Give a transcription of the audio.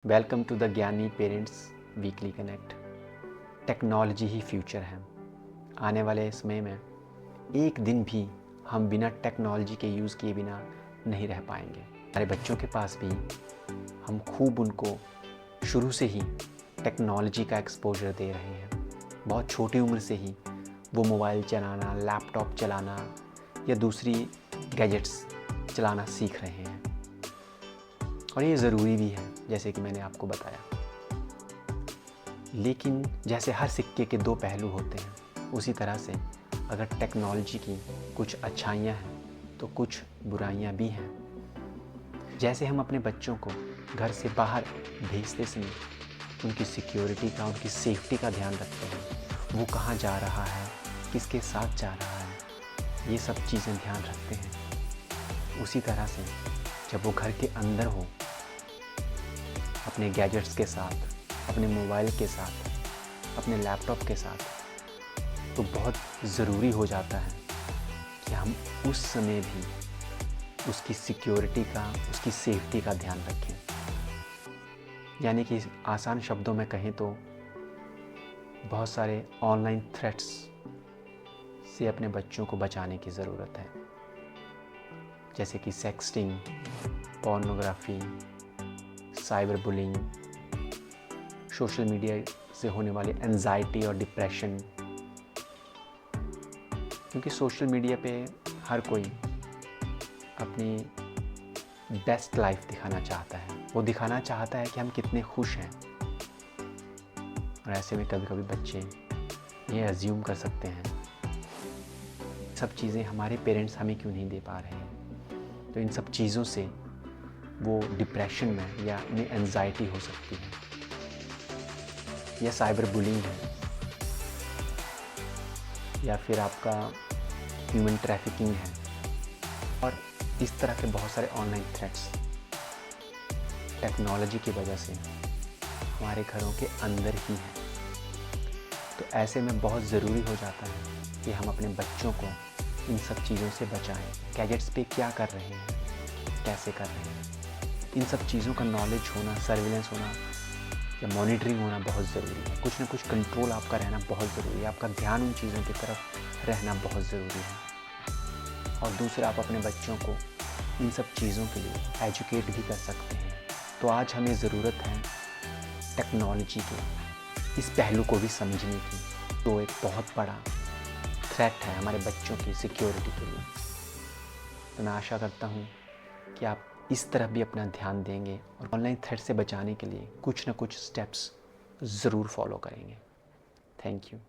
Welcome to the ज्ञानी parents weekly connect. Technology ही future है। आने वाले समय में एक दिन भी हम बिना टेक्नोलॉजी के यूज़ किए बिना नहीं रह पाएंगे। हमारे बच्चों के पास भी हम खूब उनको शुरू से ही टेक्नोलॉजी का एक्सपोजर दे रहे हैं। बहुत छोटी उम्र से ही वो मोबाइल चलाना, लैपटॉप चलाना या दूसरी गैजेट्स चलाना सीख रहे हैं और ये ज़रूरी भी है, जैसे कि मैंने आपको बताया। लेकिन जैसे हर सिक्के के दो पहलू होते हैं, उसी तरह से अगर टेक्नोलॉजी की कुछ अच्छाइयाँ हैं तो कुछ बुराइयाँ भी हैं। जैसे हम अपने बच्चों को घर से बाहर भेजते समय उनकी सिक्योरिटी का, उनकी सेफ्टी का ध्यान रखते हैं। वो कहाँ जा रहा है, किसके साथ जा रहा है, ये सब चीज़ें ध्यान रखते हैं। उसी तरह से जब वो घर के अंदर हो, अपने गैजेट्स के साथ, अपने मोबाइल के साथ, अपने लैपटॉप के साथ, तो बहुत ज़रूरी हो जाता है कि हम उस समय भी उसकी सिक्योरिटी का, उसकी सेफ्टी का ध्यान रखें। यानी कि आसान शब्दों में कहें तो बहुत सारे ऑनलाइन थ्रेट्स से अपने बच्चों को बचाने की ज़रूरत है, जैसे कि sexting, pornography, cyber bullying, social media से होने वाली एंजाइटी और डिप्रेशन। क्योंकि सोशल मीडिया पे हर कोई अपनी बेस्ट लाइफ दिखाना चाहता है। वो दिखाना चाहता है कि हम कितने खुश हैं, और ऐसे में कभी कभी बच्चे ये अज्यूम कर सकते हैं सब चीज़ें हमारे पेरेंट्स हमें क्यों नहीं दे पा रहे हैं। तो इन सब चीज़ों से वो डिप्रेशन में या में एंजाइटी हो सकती है, या साइबर बुलिंग है, या फिर आपका ह्यूमन ट्रैफिकिंग है, और इस तरह के बहुत सारे ऑनलाइन थ्रेट्स टेक्नोलॉजी की वजह से हमारे घरों के अंदर ही हैं। तो ऐसे में बहुत ज़रूरी हो जाता है कि हम अपने बच्चों को इन सब चीज़ों से बचाएं। गैजेट्स पे क्या कर रहे हैं, कैसे कर रहे हैं, इन सब चीज़ों का नॉलेज होना, सर्विलेंस होना या मॉनिटरिंग होना बहुत ज़रूरी है। कुछ ना कुछ कंट्रोल आपका रहना बहुत ज़रूरी है। आपका ध्यान उन चीज़ों की तरफ रहना बहुत ज़रूरी है। और दूसरा, आप अपने बच्चों को इन सब चीज़ों के लिए एजुकेट भी कर सकते हैं। तो आज हमें ज़रूरत है टेक्नोलॉजी के इस पहलू को भी समझने की, तो एक बहुत बड़ा थ्रेट है हमारे बच्चों की सिक्योरिटी के लिए। तो मैं आशा करता हूँ कि आप इस तरफ भी अपना ध्यान देंगे और ऑनलाइन थ्रेट से बचाने के लिए कुछ ना कुछ स्टेप्स ज़रूर फॉलो करेंगे। Thank you.